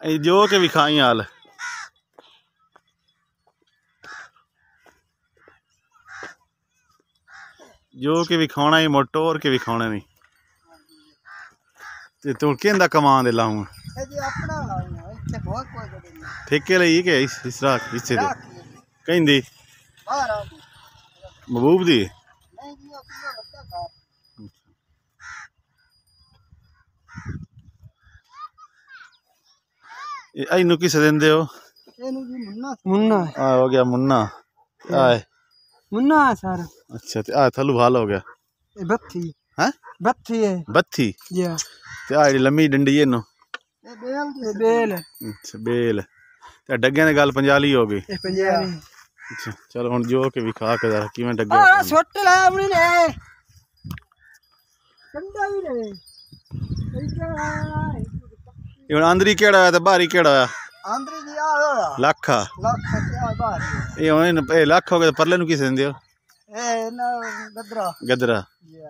जो के भी खाई हाल जो के भी खाना ही मोटो और के भी खाने नहीं ते तू कहंदा कमा दे लाऊं ठेके लई के इस रात हिस्से दे कहंदी महबूब दी इनू किसे देंदे हो मुन्ना हो गया मुन्ना आए मुन्ना है सर। अच्छा ते आ थल्लू हाल हो गया बत्थी हैं बत्थी है बत्थी या ते आ जेडी लम्मी डंडी है नो बेल अच्छा बेल ते डग्गे ने गल पंजाली हो गई पंजाली। अच्छा चलो हुन जो के भी खा के जरा किवें डग्गे सुट ला अपनी ने ठंडा भी ने हुन अंदरी केड़ा है ते बाहरी केड़ा है आंध्री जी आ लख लख क्या बाहर ये हुन लख हो गए परले नु किसे देंदे हो ए ना गदरा गदरा जी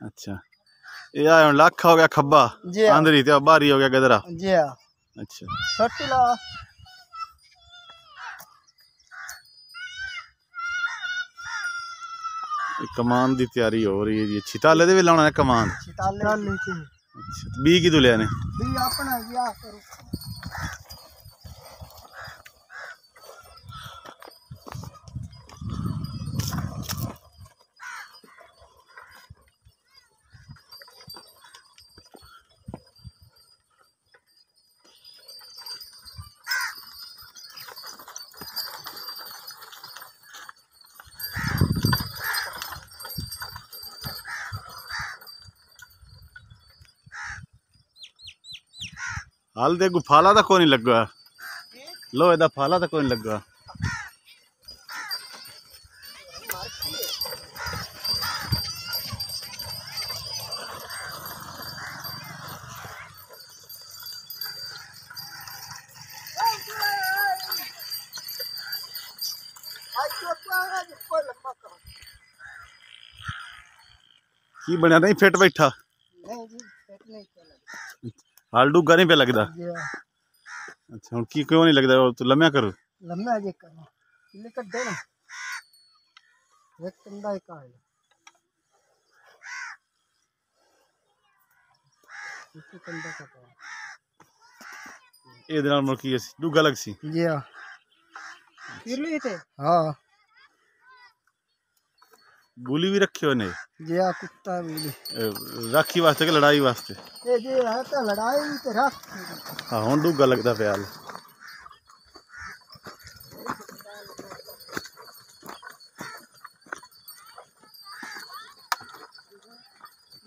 अच्छा ये आ हुन लख हो गया खब्बा आंदरी ते बाहरी हो गया गदरा जी अच्छा सुट ला कमान की तैयारी हो रही है जी छिताले दे भी लाना है कमान छिताले के अच्छा बी की दुलिया ने बी अपना या करो हाल दे फाला तो कोई नहीं लगा लो एदा फाला तो कोई नहीं लगा की बनया नहीं फिट बैठा हाल डूगा नहीं पे लगता अच्छा हुन की क्यों नहीं लगता तो लम्या करो लम्या जे करो ले कर दे ना एक कंधा एक आ इसी कंधा का ए दिन नाल की डूगा लग सी जी हां किरली थे हां बुली भी रखे हो ने जी हां कुत्ता बुली राखी वास्ते के लड़ाई वास्ते ए जी है तो लड़ाई ते राखी हां हुन डूगा लगदा पे हाल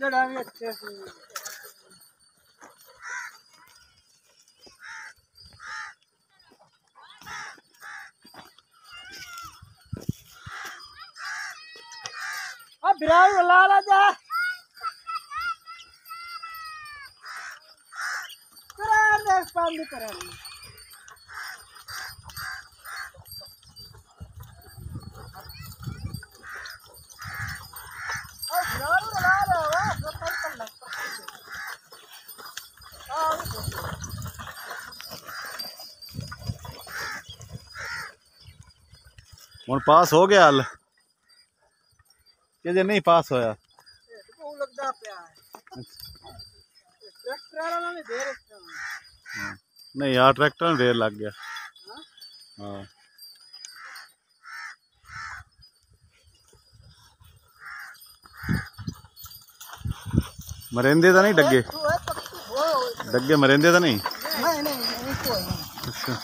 जड़ा भी अच्छे से बिराई लाला जा करार दे पानी करार और बिराई लाला वाह सब कर लग हुन पास हो गया हाल जे नहीं पास होया तो लगदा पे है ट्रैक्टर वाला ने देर नहीं यार ट्रैक्टर में ढेर लग गया हाँ मरेंदे तो नहीं डग्गे डग्गे मरेंदे तो नहीं अच्छा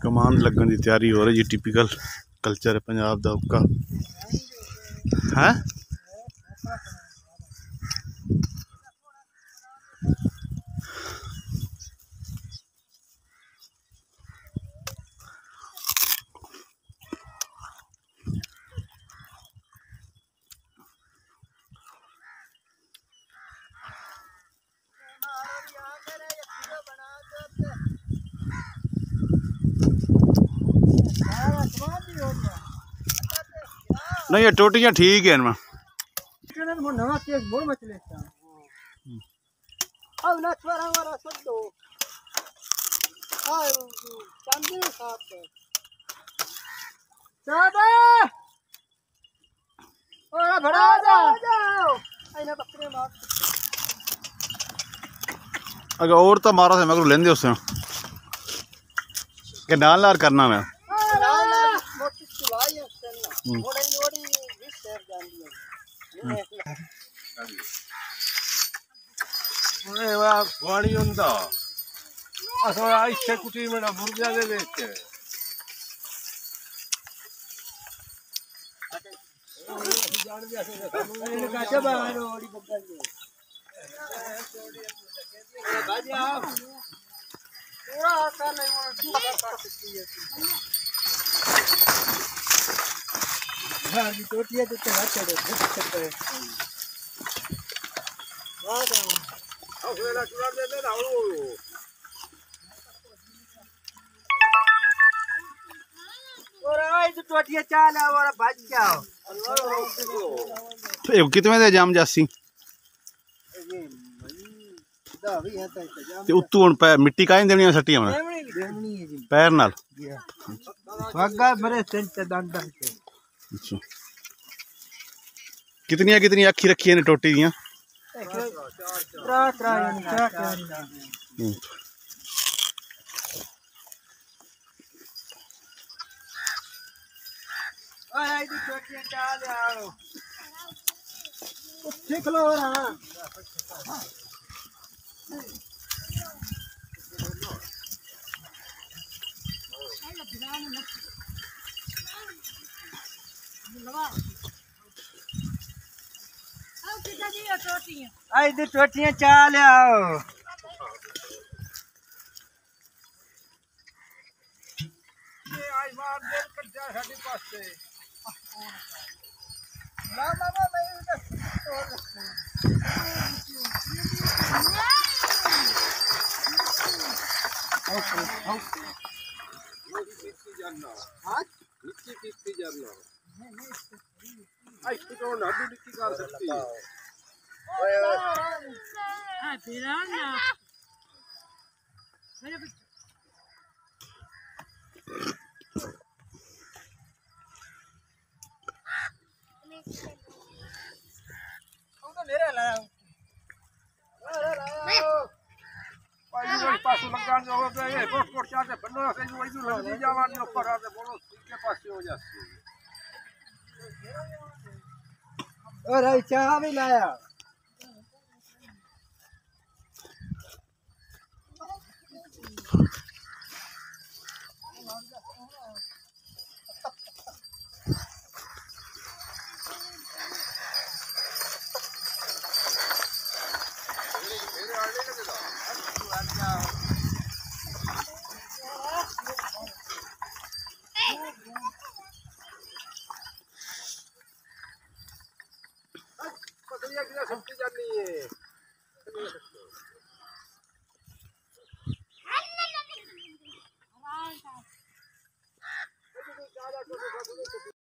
कमान लगन की तैयारी हो रही है टिपिकल कल्चर है पंजाब दा उका है नहीं ये टोटियां ठीक है इनमें। नवा केस बोल मचले अब ना छोरा वाला सब दो हां चांदी साहब दादा ओरा भड़ा जाओ आइना बकरे मार अगर और तो मारा से मैं लेंदे उससे के नाल नाल करना मैं मोटी चुलाई है उससे ना मोड़ी मोड़ी भी शेर जांदी है ओए वाह वाणी हुंदा असो इच्छे कुटी में ना मुर्गा दे देते जान भी ऐसे काटे बाहर ओड़ी बगल में बाजी आओ पूरा आकर नहीं वो दूसरा कर सकती है हां ये टोटियां देते हाथ चढ़े सकते हैं वाह आओ वेला चुरा दे दे आओ और आई तो टोटियां चाल और भाग जाओ तो कितने दे जाम जासी ते उत्तू हुन पैर मिट्टी काई देनी सट्टी हमने पैर नाल भागा बड़े सेंट दंड के अच्छा कितनी अखी रखी ने टोटी दियां त्रा आई तो टोटियां चाल आओ ठीक लो रहा आई तो टोटियां चाल आओ आई मार दे कर जा साडी पास से ना मामा मैं कितनी जानना आई तो ना भी कर सकती है हां तेरा ना मेरे लाया पास लगान जो होता है कोट चाटे बनो से जो इधर लग जावान जो ऊपर आते बोलो के पास हो जाती और आई चाह भी लाया मेरे आने लगे